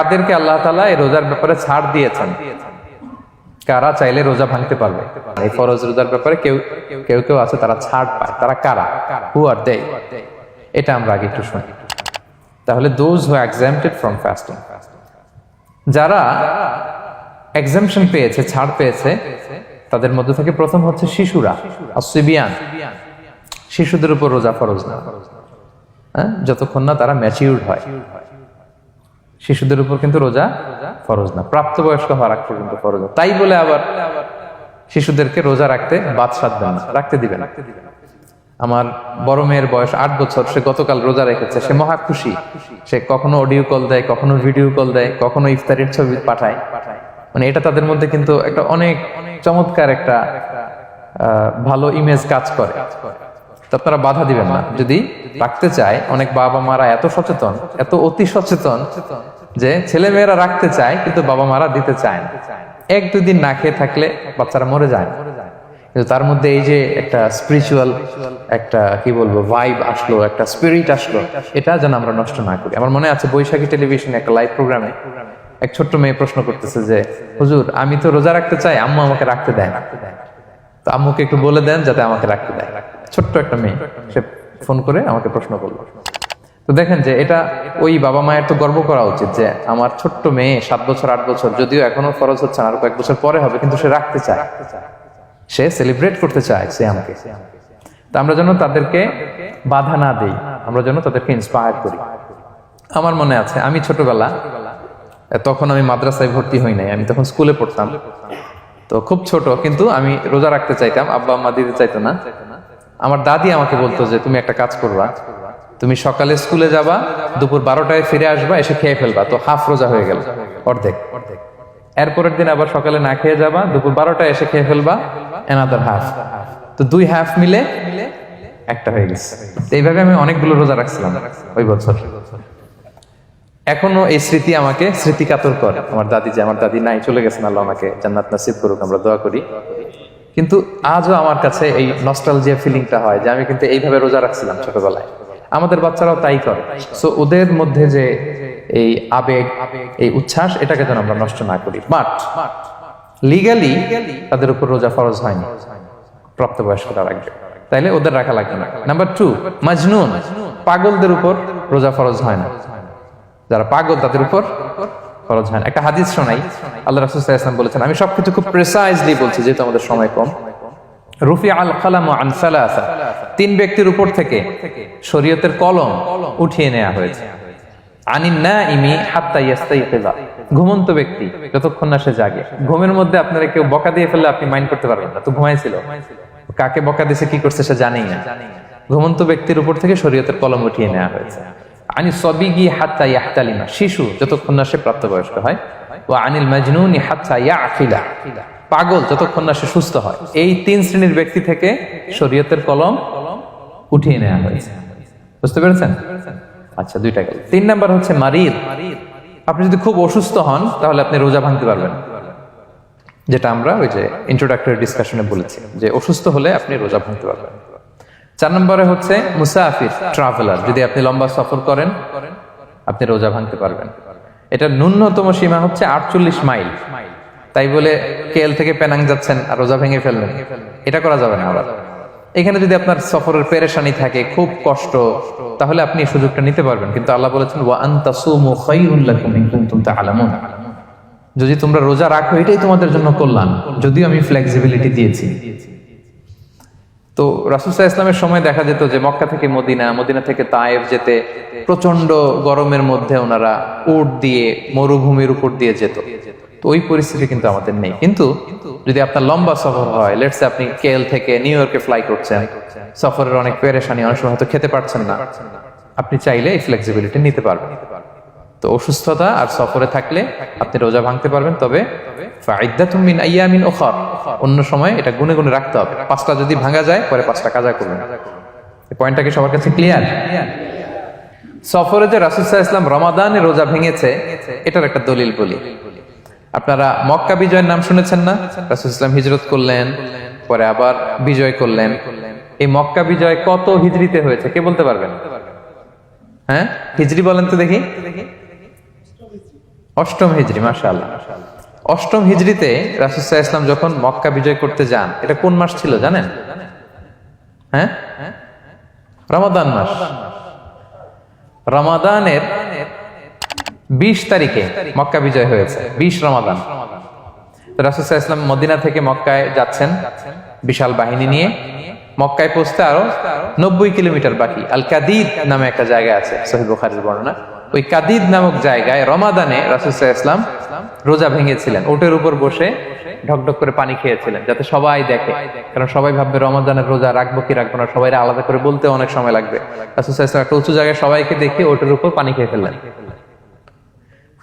তাদেরকে আল্লাহ তাআলা এই রোজার ব্যাপারে ছাড় দিয়েছেন, কারা চাইলে রোজা ভাঙতে পারবে। এই ফরজ রোজার ব্যাপারে কেউ কেউ কেউ আছে তারা ছাড় পায়, তারা কারা? হু আর দে? এটা আমরা আগে একটু শুনি। তাহলে দোজ হু এক্সাম্পটেড ফ্রম ফাস্টিং, যারা এক্সাম্পশন পেয়েছে, ছাড় পেয়েছে, তাদের মধ্যে থেকে প্রথম হচ্ছে শিশুরা, আসিবিয়ান, শিশুদের উপর রোজা ফরজ না, যতক্ষণ না তারা ম্যাচিউরড হয়। শিশুদের উপর কিন্তু রোজা ফরজ না, প্রাপ্তবয়স্ক হওয়ার আগ পর্যন্ত ফরজ। তাই বলে আবার শিশুদেরকে রোজা রাখতে বাদ সাধবেন না, রাখতে দিবেন না। আমার বড় মেয়ের বয়স 8 বছর, সে গতকাল রোজা রেখেছে, সে মহা খুশি। সে কখনো অডিও কল দেয়, কখনো ভিডিও কল দেয়, কখনো ইফতারির ছবি পাঠায়। মানে এটা তাদের মধ্যে কিন্তু একটা অনেক চমৎকার একটা ভালো ইমেজ কাজ করে। তো আপনারা বাধা দিবেন না যদি রাখতে চায়। অনেক বাবা মারা এত সচেতন, এত অতি সচেতন যে ছেলে মেয়েরা রাখতে চায় কিন্তু বাবা মারা দিতে চায় না। 1-2 দিন না খেয়ে থাকলে বাচ্চারা মরে যায় না, কিন্তু তার মধ্যে এই যে একটা স্পিরিচুয়াল একটা কি বলবো ভাইব আসলো, একটা স্পিরিট আসলো, এটা যেন আমরা নষ্ট না করি। আমার মনে আছে বৈশাখী টেলিভিশনে একটা লাইভ প্রোগ্রামে এক ছোট্ট মেয়ে প্রশ্ন করতেছে যে, হুজুর আমি তো রোজা রাখতে চাই, আম্মু আমাকে রাখতে দেয় না, তো আম্মুকে একটু বলে দেন যাতে আমাকে রাখতে দেয়। ছোট্ট একটা মেয়ে, সে ফোন করে আমাকে প্রশ্ন করলো। তো দেখেন যে এটা ওই বাবা মায়ের তো গর্ব করা উচিত যে আমার ছোট্ট মেয়ে 7 বছর 8 বছর, যদিও এখনো ফরজ হচ্ছে না, আর কয়েক বছর পরে হবে, কিন্তু সে রাখতে চায়, সে সেলিব্রেট করতে চায় সে আমাকে। তা আমরা যেন তাদেরকে বাধা না দেই, আমরা যেন তাদেরকে ইন্সপায়ার করি। আমার মনে আছে আমি ছোটবেলা, তখন আমি মাদ্রাসায় ভর্তি হই নাই, আমি তখন স্কুলে পড়তাম, তো খুব ছোট, কিন্তু আমি রোজা রাখতে চাইতাম, আব্বা আম্মা দিতে চাইতো না। আমার দাদি আমাকে বলতো যে তুমি একটা কাজ করবা, তুমি সকালে স্কুলে যাবা, দুপুর 12টায় ফিরে আসবা, এসে খেয়ে ফেলবা, তো হাফ রোজা হয়ে গেল, অর্ধেক। এরপরের দিন আবার সকালে না খেয়ে যাবা, দুপুর 12টায় এসে খেয়ে ফেলবা, অ্যানাদার হাফ, তো 2 হাফ মিলে একটা হয়ে গেছে। এইভাবে আমি অনেকগুলো রোজা রাখছিলাম ওই বছর। এখনো এই স্মৃতি আমাকে স্মৃতিকাতর করে। আমার দাদি, যে আমার দাদি নাই, চলে গেছেন, আল্লাহ আমাকে জান্নাত নসিব করুক, আমরা দোয়া করি। কিন্তু আজও আমার কাছে এই নস্টালজিয়া ফিলিংটা হয় যে আমি কিন্তু এইভাবে রোজা রাখছিলাম ছোটবেলায়। আমাদের বাচ্চারাও তাই করে। সো ওদের মধ্যে যে এই আবেগ, এই উচ্ছ্বাস, এটাকে যেন আমরা নষ্ট না করি। বাট লিগালি তাদের উপর রোজা ফরজ হয়নি, প্রাপ্তবয়স্করা রাখবে, তাইলে ওদের রাখা লাগবে না। নাম্বার 2, মাজনুন, পাগলদের উপর রোজা ফরজ হয় না। যারা পাগল তাদের উপর ফরজ হয় না। একটা হাদিস শোনাই, আল্লাহ রাসূল সাল্লাল্লাহু আলাইহি ওয়াসাল্লাম বলেছেন, আমি সবকিছু খুব প্রিসাইজলি বলছি যেহেতু আমাদের সময় কম। রুফি আল কালাম আন সালাসা, 3 ব্যক্তির উপর থেকে শরীয়তের কলম উঠিয়ে নেওয়া হয়েছে। আনিন নাইমি হাত্তা ইয়াস্তাইকিযা, ঘুমন্ত ব্যক্তি যতক্ষণ না সে জাগে। ঘুমের মধ্যে আপনারা কেউ বকা দিয়ে ফেললে আপনি মাইন্ড করতে পারবেন না, তো ঘুমাইছিল, কাকে বকা দিয়েছে কি করছে সে জানেই না। ঘুমন্ত ব্যক্তির উপর থেকে শরীয়তের কলম উঠিয়ে নেওয়া হয়েছে। আনি সবিগি হাত্তা ইয়াহতালিমা, শিশু যতক্ষণ না সে প্রাপ্তবয়স্ক হয়। ওয়া আনিল মাজনুনি হাত্তা ইয়াকিলা, পাগল যতক্ষণ না সে সুস্থ হয়। এই 3 শ্রেণীর ব্যক্তি থেকে শরীয়তের কলম উঠিয়ে নেওয়া হয়েছে। বুঝতে পেরেছেন? আচ্ছা, 2টা গেল। 3 নাম্বার হচ্ছে মারিদ। আপনি যদি খুব অসুস্থ হন তাহলে আপনি রোজা ভাঙতে পারবেন, যেটা আমরা ওই যে ইন্ট্রোডাক্টরি ডিসকাশনে বলেছি যে অসুস্থ হলে আপনি রোজা ভাঙতে পারবেন। 4 নম্বরে হচ্ছে মুসাফির, ট্রাভেলার, যদি আপনি লম্বা সফর করেন আপনি রোজা ভাঙতে পারবেন। এটা ন্যূনতম সীমা হচ্ছে 48 মাইল। তাই বলে কেএল থেকে পেনাং যাচ্ছেন আর রোজা ভেঙে ফেললেন, এটা করা যাবে না। আবার এখানে যদি আপনার সফরের পেরেশানি থাকে, খুব কষ্ট, তাহলে আপনি এই সুযোগটা নিতে পারবেন। কিন্তু আল্লাহ বলেছেন ওয়া আন তাসুমু খায়রুল লাকুম ইন কুনতুম তা'লামুন, যদি তোমরা রোজা রাখো এটাই তোমাদের জন্য কল্যাণ, যদিও আমি ফ্লেক্সিবিলিটি দিয়েছি। তো রাসূল সাল্লাল্লাহু আলাইহি ওয়াসাল্লামের সময় দেখা যেত যে মক্কা থেকে মদিনা, মদিনা থেকে তায়েফ যেতে প্রচন্ড গরমের মধ্যে ওনারা উট দিয়ে মরুভূমির উপর দিয়ে যেত। তো ওই পরিস্থিতি কিন্তু আমাদের নেই। কিন্তু যদি আপনার লম্বা সফর হয়, লেটস সে আপনি কেএল থেকে নিউ ইয়র্কে ফ্লাই করছেন, সফরের অনেক পেরেশানি, অনেক সময় হয়তো খেতে পারছেন না, আপনি চাইলে এই ফ্লেক্সিবিলিটি নিতে পারবেন। তো অসুস্থতা আর সফরে থাকলে আপনি রোজা ভাঙতে পারবেন, তবে ফাইদ্দাতুম মিন আইয়ামিন উখর, অন্য সময় এটা গুনে গুনে রাখতে হবে। 5টা যদি ভাঙা যায় পরে 5টা কাজা করবেন। এই পয়েন্টটা কি সবার কাছে ক্লিয়ার? সফরে যে রাসূল সাল্লাল্লাহু আলাইহি ওয়াসাল্লাম রমাদানে রোজা ভেঙেছে, এটার একটা দলিল বলি। আপনারা মক্কা বিজয়ের নাম শুনেছেন না? রাসূল সাল্লাল্লাহু আলাইহি ওয়াসাল্লাম হিজরত করলেন, পরে আবার বিজয় করলেন। এই মক্কা বিজয় কত হিজরিতে হয়েছে কে বলতে পারবেন? হ্যাঁ, হিজরি বলেন তো দেখি। অষ্টম হিজরি, মাশাআল্লাহ। অষ্টম হিজরিতে রাসূল সাল্লাল্লাহু আলাইহি ওয়াসাল্লাম যখন মক্কা বিজয় করতে যান, এটা কোন মাস ছিল জানেন? হ্যাঁ, রমাদান মাস। রমাদানের 20 তারিখে মক্কা বিজয় হয়েছে, 20 রমাদান। রাসূল সাল্লাল্লাহু আলাইহি ওয়াসাল্লাম মদিনা থেকে মক্কায় যাচ্ছেন বিশাল বাহিনী নিয়ে। মক্কায় পৌঁছতে আরো 90 কিলোমিটার বাকি। আল কাদিদ নামে একটা জায়গা আছে, সহিহ বুখারীর বর্ণনা। ওই কাদিদ নামক জায়গায় রমাদানে রাসূল সাল্লাল্লাহু আলাইহি ওয়াসাল্লাম রোজা ভেঙেছিলেন, ওটের উপর বসে ঢকঢক করে পানি খেয়েছিলেন, যাতে সবাই দেখে। কারণ সবাই ভাববে রমাদানের রোজা রাখবো কি রাখবো না, সবাই আলাদা করে বলতে অনেক সময় লাগবে। রাসূল সাল্লাল্লাহু আলাইহি ওয়াসাল্লাম একটা উঁচু জায়গায় সবাইকে দেখে ওটের উপর পানি খেয়ে ফেললেন।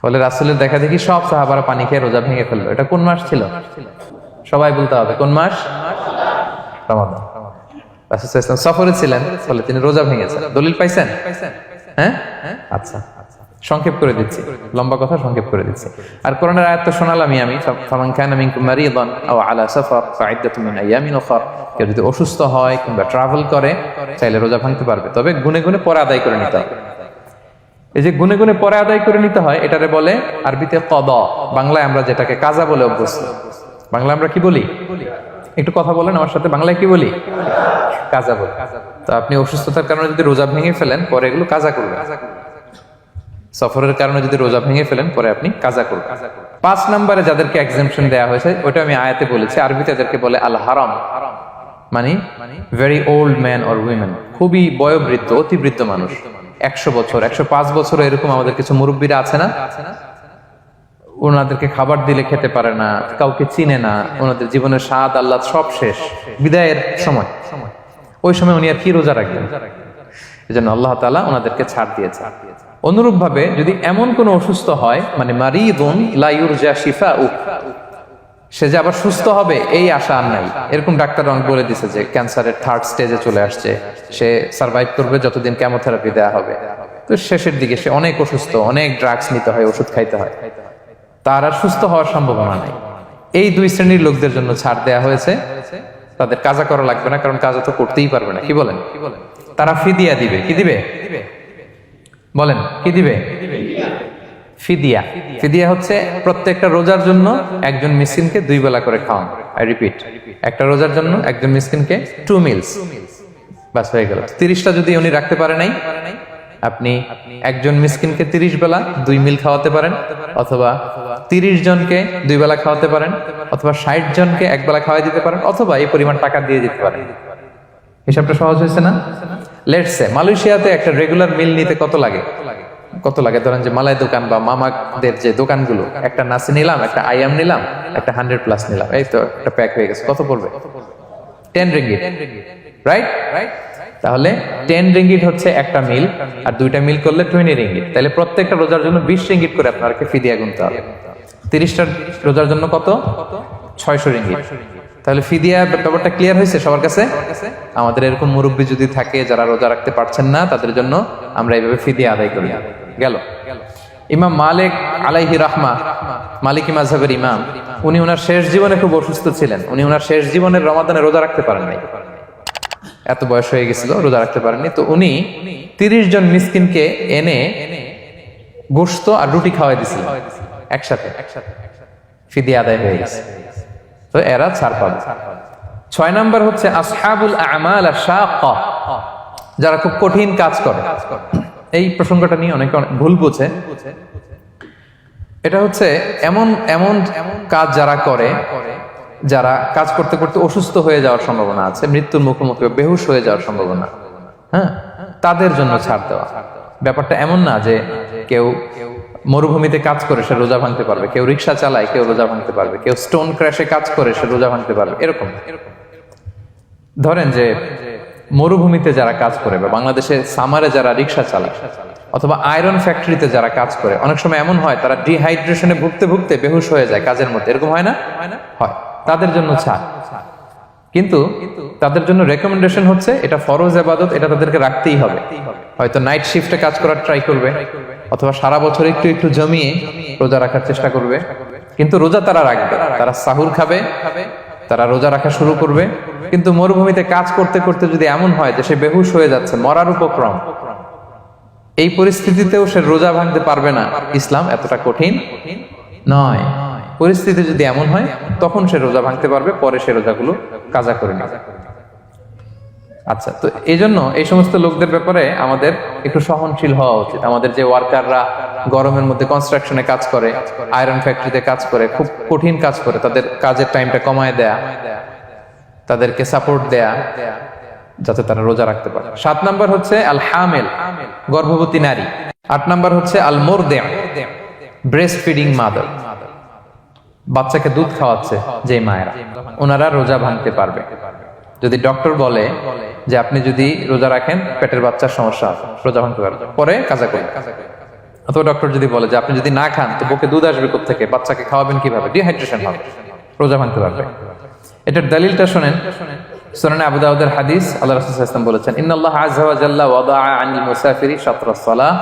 ফলে রাসূলের দেখা দেখি সব সাহাবারা পানি খেয়ে রোজা ভেঙে ফেললো। এটা কোন মাস ছিল? সবাই বলতে হবে কোন মাস? রমাদান। রাসূল সাল্লাল্লাহু আলাইহি ওয়াসাল্লাম সফরে ছিলেন, ফলে তিনি রোজা ভেঙেছেন। দলিল পাইছেন? হ্যাঁ, আচ্ছা, সংক্ষেপ করে দিচ্ছি, লম্বা কথা সংক্ষেপ করে দিচ্ছি। আর কোরআনের আয়াত তো শোনালামই আমি, ফামান কানা মিনকুম মারিদান আও আলা সাফার ফাইদ্দাতুম মিন আইয়ামিন উখরা। কেউ যদি অসুস্থ হয় কিংবা ট্রাভেল করে, চাইলে রোজা ভাঙতে পারবে, তবে গুনে গুনে পরে আদায় করে নিতে হবে। এই যে গুনে গুনে পরে আদায় করে নিতে হয়, এটারে বলে আরবিতে কদা, বাংলায় আমরা যেটাকে কাজা বলে অভ্যস্ত। বাংলা আমরা কি বলি? একটু কথা বলেন আমার সাথে, বাংলায় কি বলি? কাজা বলি। তো আপনি অসুস্থতার কারণে যদি রোজা ভেঙে ফেলেন, পরে এগুলো কাজা করবেন। সফরের কারণে যদি রোজা ভেঙে ফেলেন, পরে আপনি কাজা করবেন। 5 নম্বরে যাদেরকে এক্সাম্পশন দেওয়া হয়েছে, ওটা আমি আয়াতে বলেছি। আরবিতে এদেরকে বলে আল হারাম, মানে very old man or women, খুবই বয়োবৃদ্ধ, অতিবৃদ্ধ মানুষ, 100 বছর 105 বছর এরকম আমাদের কিছু মুরব্বীরা আছে না, ওনাদেরকে খাবার দিলে খেতে পারে না, কাউকে চিনে না, ওনাদের জীবনের স্বাদ আল্লাহ সব শেষ, বিদায়ের সময়। ওই সময় উনি আর কি রোজা রাখবেন? এজন্য আল্লাহ তাআলা ওনাদেরকে ছাড় দিয়েছে। অনুরূপ ভাবে যদি এমন কোন অসুস্থ হয়, মানে মারিদুন লা ইউরজা শিফাউ, সে যে আবার সুস্থ হবে এই আশা আর নাই, এরকম ডাক্তার অনেক বলে দিছে যে ক্যান্সারের 3rd স্টেজে চলে আসছে, সে সার্ভাইভ করবে যতদিন কেমোথেরাপি দেওয়া হবে। তো শেষের দিকে সে অনেক অসুস্থ, অনেক ড্রাগস নিতে হয়, ওষুধ খাইতে হয়, তার আর সুস্থ হওয়ার সম্ভাবনা নাই। এই 2 শ্রেণীর লোকদের জন্য ছাড় দেয়া হয়েছে, তাদের কাজা করা লাগবে না, কারণ কাজা তো করতেই পারবে না। কি বলেন? তারা ফিদিয়া দিবে। কি দিবে বলেন? কি দিবে? ফিদিয়া। ফিদিয়া হচ্ছে প্রত্যেকটা রোজার জন্য একজন মিসকিনকে 2 বেলা করে খাওয়ানো। আই রিপিট, একটা রোজার জন্য একজন মিসকিনকে 2 মিলস, বাস হয়ে গেল। 30টা যদি উনি রাখতে পারে নাই, আপনি একজন মিসকিনকে 30 বেলা 2 মিল খাওয়াতে পারেন, অথবা 30 জনকে 2 বেলা খাওয়াতে পারেন, অথবা 60 জনকে 1 বেলা খাওয়াই দিতে পারেন, অথবা এই পরিমাণ টাকা দিয়ে দিতে পারেন। হিসাবটা সহজ হয়েছে না? লেটস সে মালয়েশিয়াতে একটা রেগুলার মিল নিতে কত লাগে? ধরেন যে মালাই দোকান বা মামাদের যে দোকানগুলো, একটা নাসি নিলাম, একটা আইয়াম নিলাম, একটা 100+ নিলাম, এই তো একটা প্যাক হয়ে গেছে। কত পড়বে? 10 রিঙ্গিট, রাইট? তাহলে 10 রিঙ্গিট হচ্ছে একটা মিল, আর 2টা মিল করলে 20 রিঙ্গিট। তাহলে প্রত্যেকটা রোজার জন্য 20 রিঙ্গিট করে আপনাকে ফিদিয়া গুনতে হবে। 30টা রোজার জন্য কত? 600 রিঙ্গিট। তাহলে ফিদিয়া ব্যাপারটা ক্লিয়ার হয়েছে সবার কাছে? আমাদের এরকম মুরব্বী যদি থাকে যারা রোজা রাখতে পারছেন না, তাদের জন্য আমরা এইভাবে ফিদিয়া আদায় করি। গেল। ইমাম মালিক আলাইহি রাহমা, মালিকি মাযহাবের ইমাম, উনি ওনার শেষ জীবনে খুব অসুস্থ ছিলেন। উনি ওনার শেষ জীবনের রমাদানে রোজা রাখতে পারেন নাই, এত বয়স হয়ে গেছিল, রোজা রাখতে পারেননি। তো উনি 30 জন মিসকিনকে এনে গোশত আর রুটি খাওয়াই দিয়েছিলেন একসাথে, ফিদিয়া আদায় হয়ে গেছে। তো এরা ছাড় পাবে। 6 নাম্বার হচ্ছে আসহাবুল আমাল আশ-শাক্কা, যারা খুব কঠিন কাজ করে। এই প্রসঙ্গটা নিয়ে অনেকে ভুল বোঝে। এটা হচ্ছে এমন এমন কাজ যারা করে, যারা কাজ করতে করতে অসুস্থ হয়ে যাওয়ার সম্ভাবনা আছে, মৃত্যুর মুখোমুখি, বেহুশ হয়ে যাওয়ার সম্ভাবনা, হ্যাঁ, তাদের জন্য ছাড় দেওয়া। ব্যাপারটা এমন না যে কেউ মরুভূমিতে কাজ করে সে রোজা ভাঙতে পারবে, কেউ রিক্সা চালায় কেউ রোজা ভাঙতে পারবে, কেউ স্টোন ক্র্যাশে কাজ করে সে রোজা ভাঙতে পারবে, এরকম। ধরেন যে মরুভূমিতে যারা কাজ করে, বা বাংলাদেশে সামারে যারা রিক্সা চালায়, অথবা আয়রন ফ্যাক্টরিতে যারা কাজ করে, অনেক সময় এমন হয় তারা ডিহাইড্রেশনে ভুগতে ভুগতে বেহুশ হয়ে যায় কাজের মধ্যে, এরকম হয় না? হয়। তাদের জন্য ছাড়, কিন্তু তাদের জন্য রেকমেন্ডেশন হচ্ছে এটা ফরজ ইবাদত, এটা তাদেরকে রাখতেই হবে। হয়তো নাইট শিফটে কাজ করার ট্রাই করবে, অথবা সারা বছর একটু একটু জমিয়ে রোজা রাখার চেষ্টা করবে, কিন্তু রোজা তারা রাখবে, তারা সাহুর খাবে, তারা রোজা রাখা শুরু করবে। কিন্তু মরুভূমিতে কাজ করতে করতে যদি এমন হয় যে সে বেহুশ হয়ে যাচ্ছে, মরার উপক্রম, এই পরিস্থিতিতেও সে রোজা ভাঙতে পারবে না, ইসলাম এতটা কঠিন নয়। পরিস্থিতি যদি এমন হয় তখন সে রোজা ভাঙতে পারবে, পরে সে রোজাগুলো কাজা করে নেবে। আচ্ছা, তো এই জন্য এই সমস্ত লোকদের ব্যাপারে আমাদের একটু সহনশীল হওয়া উচিত। আমাদের যে ওয়ার্কাররা গরমের মধ্যে কনস্ট্রাকশনে কাজ করে, আয়রন ফ্যাক্টরিতে কাজ করে, খুব কঠিন কাজ করে, তাদের কাজের টাইমটা কমায় দেয়া, তাদেরকে সাপোর্ট দেয়া, যাতে তারা রোজা রাখতে পারে। 7 নাম্বার হচ্ছে আল হামেল, গর্ভবতী নারী। 8 নাম্বার হচ্ছে আল মুরদি, ব্রেস্ট ফিডিং মাদার, বাচ্চাকে দুধ খাওয়াচ্ছে যে মায়েরা, ওনারা রোজা ভাঙতে পারবে। যদি ডক্টর বলে যে আপনি যদি রোজা রাখেন পেটের বাচ্চার সমস্যা, রোজা ভাঙতে পারবে, পরে কাজা করবে। অথবা ডক্টর যদি বলে যে আপনি যদি না খান তো বুকে দুধ আসবে কোত্থেকে, বাচ্চাকে খাওয়াবেন কিভাবে, ডিহাইড্রেশন হবে, রোজা ভাঙতে পারবে। এটার দলিলটা শোনেন, সুনানে আবু দাউদের হাদিস, আল্লাহ রাসূল সাল্লাল্লাহু আলাইহি ওয়াসাল্লাম বলেছেন, ইন্নাল্লাহ আযজা ওয়া জাল্লা ওয়াদাআ আনিল মুসাফিরি শাতরাস সালাহ,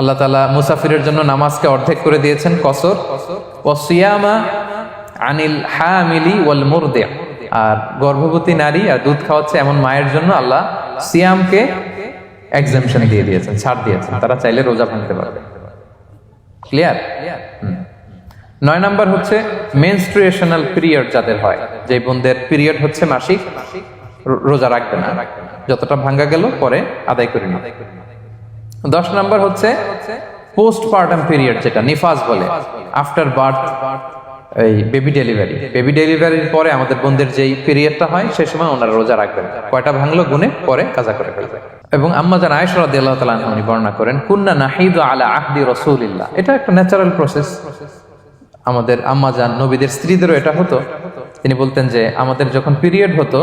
আল্লাহ তাআলা মুসাফিরের জন্য নামাজকে অর্ধেক করে দিয়েছেন কসর, ওয়া সিয়ামা আনিল হামিলি ওয়াল মুরদি, আর গর্ভবতী নারী আর দুধ খাওয়াচ্ছে এমন মায়ের জন্য আল্লাহ সিয়ামকে এক্সাম্পশন দিয়ে দিয়েছেন, ছাড় দিয়েছেন, তারা চাইলে রোজা ভাঙতে পারবে। ক্লিয়ার? 9 নাম্বার হচ্ছে মেনস্ট্রুয়েশনাল পিরিয়ড যাদের হয়, যে বোনদের পিরিয়ড হচ্ছে মাসিক, রোজা রাখবে না, যতটা ভাঙ্গা গেল পরে আদায় করে নিবে। 10 নাম্বার হচ্ছে পোস্টপার্টাম পিরিয়ড, যেটা নিফাস বলে, আফটার বার্থ, এই বেবি ডেলিভারি, বেবি ডেলিভারির পরে আমাদের বোনদের যেই পিরিয়ডটা হয় সেই সময় ওনারা রোজা রাখবেন, কয়টা ভাঙলো গুনে পরে কাজা করে ফেলবে। এবং আম্মা জান আয়েশা রাদিয়াল্লাহু তাআলা আনহা উনি বর্ণনা করেন, কুন্না নাহিদু আলা আহদি রাসূলিল্লাহ, এটা একটা ন্যাচারাল প্রসেস, আমাদের আম্মা জান নবীদের স্ত্রীদেরও এটা হতো। তিনি বলতেন যে আমাদের যখন পিরিয়ড হতো,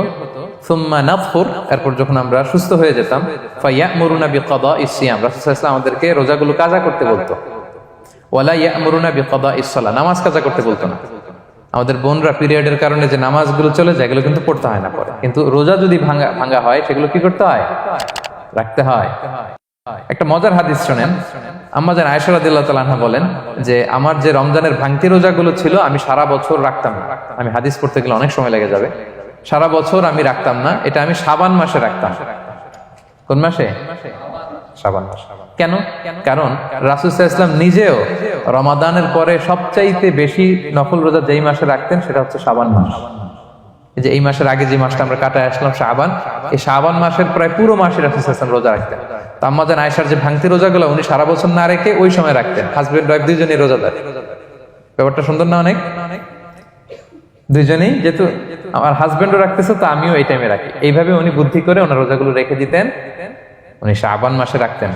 সুম্মা নাতহুর, এরপর যখন আমরা সুস্থ হয়ে যেতাম, ফায়ামুরুনা বিকাদাইস সিয়াম, রাসূল সাল্লাল্লাহু আলাইহি ওয়াসাল্লাম আমাদেরকে রোজাগুলো কাজা করতে বলতো, ওয়ালা ইয়ামুরুনা বিকাদাইস সালাহ, নামাজ কাজা করতে বলতো না। আমাদের বোনরা পিরিয়ডের কারণে যে নামাজগুলো চলে যায় এগুলো কিন্তু পড়তে হয় না পরে, কিন্তু রোজা যদি ভাঙা হয় সেগুলো কি করতে হয়, রাখতে হয়। একটা মজার হাদিস শোনেন, আম্মা জান আয়েশা রাদিয়াল্লাহু তাআলা আনহা বলেন যে আমার যে রমজানের ভাঙতি রোজাগুলো ছিল আমি সারা বছর রাখতাম না, আমি হাদিস পড়তে গেলে অনেক সময় লেগে যাবে, সারা বছর আমি রাখতাম না, এটা আমি শাবান মাসে রাখতাম। কোন মাসে? শাবান মাসে। কেন? কারণ রাসূল সাল্লাল্লাহু আলাইহি ওয়াসাল্লাম নিজেও রমাদানের পরে সবচাইতে বেশি নফল রোজা যেই মাসে রাখতেন সেটা হচ্ছে শাবান মাস। এই যে এই মাসের আগে যে মাসটা আমরা কাটায় আসলাম শাবান, এই শাবান মাসের প্রায় পুরো মাসে রাসূল সাল্লাল্লাহু আলাইহি ওয়াসাল্লাম রোজা রাখতেন। তো আম্মা জান আয়েশার যে ভাঙতি রোজাগুলো উনি সারা বছর না রেখে ওই সময় রাখতেন, হাজবেন্ড ওয়াইফ দুইজনেই রোজাদার। ব্যাপারটা সুন্দর না অনেক? দুইজনেই, যেহেতু আমার হাজবেন্ডও রাখতেছে তো আমিও এই টাইমে রাখি, এইভাবে উনি বুদ্ধি করে ওনার রোজাগুলো রেখে দিতেন, উনি শাবান মাসে রাখতেন।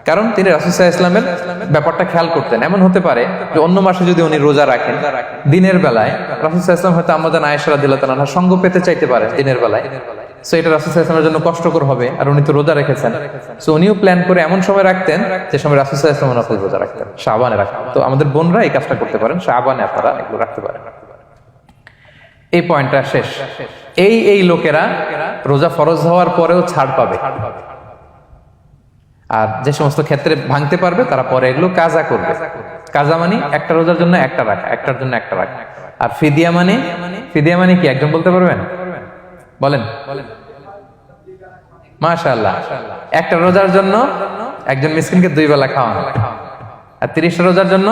কারণ তিনি রাসূল সাল্লাল্লাহু আলাইহি ওয়াসাল্লামের ব্যাপারটা খেয়াল করতেন। এমন হতে পারে যে অন্য মাসে যদি উনি রোজা রাখেন দিনের বেলায়, রাসূল সাল্লাল্লাহু আলাইহি ওয়াসাল্লাম হয়তো আম্মা জান আয়েশা রাদিয়াল্লাহু তাআলা আনহা সঙ্গ পেতে চাইতে পারে দিনের বেলায়, সো এটা রাসূল সাল্লাল্লাহু আলাইহি ওয়াসাল্লামের জন্য কষ্টকর হবে, আর উনি তো রোজা রেখেছেন, সো উনিও প্ল্যান করে এমন সময় রাখতেন যে সময় রাসূল সাল্লাল্লাহু আলাইহি ওয়াসাল্লাম নফল রোজা রাখতেন, শাবানে রাখতেন। তো আমাদের বোনরা এই কাজটা করতে পারেন, শাবানে আপনারা এগুলো রাখতে পারেন। এই পয়েন্টটা শেষ। এই লোকেরা রোজা ফরজ হওয়ার পরেও ছাড় পাবে, আর যে সমস্ত ক্ষেত্রে ভাঙতে পারবে তারা পরে এগুলো কাজা করবে। কাজা মানে একটা রোজার জন্য একটা রাখা, একটার জন্য একটা রাখা। আর ফিদিয়া মানে কি একজন বলতে পারবেন? বলেন। মাশাআল্লাহ, একটা রোজার জন্য একজন মিসকিনকে 2 বেলা খাওয়ানো, আর 30টা রোজার জন্য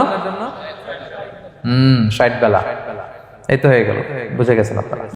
60 বেলা। এই তো হয়ে গেল, বুঝে গেছেন আপনারা।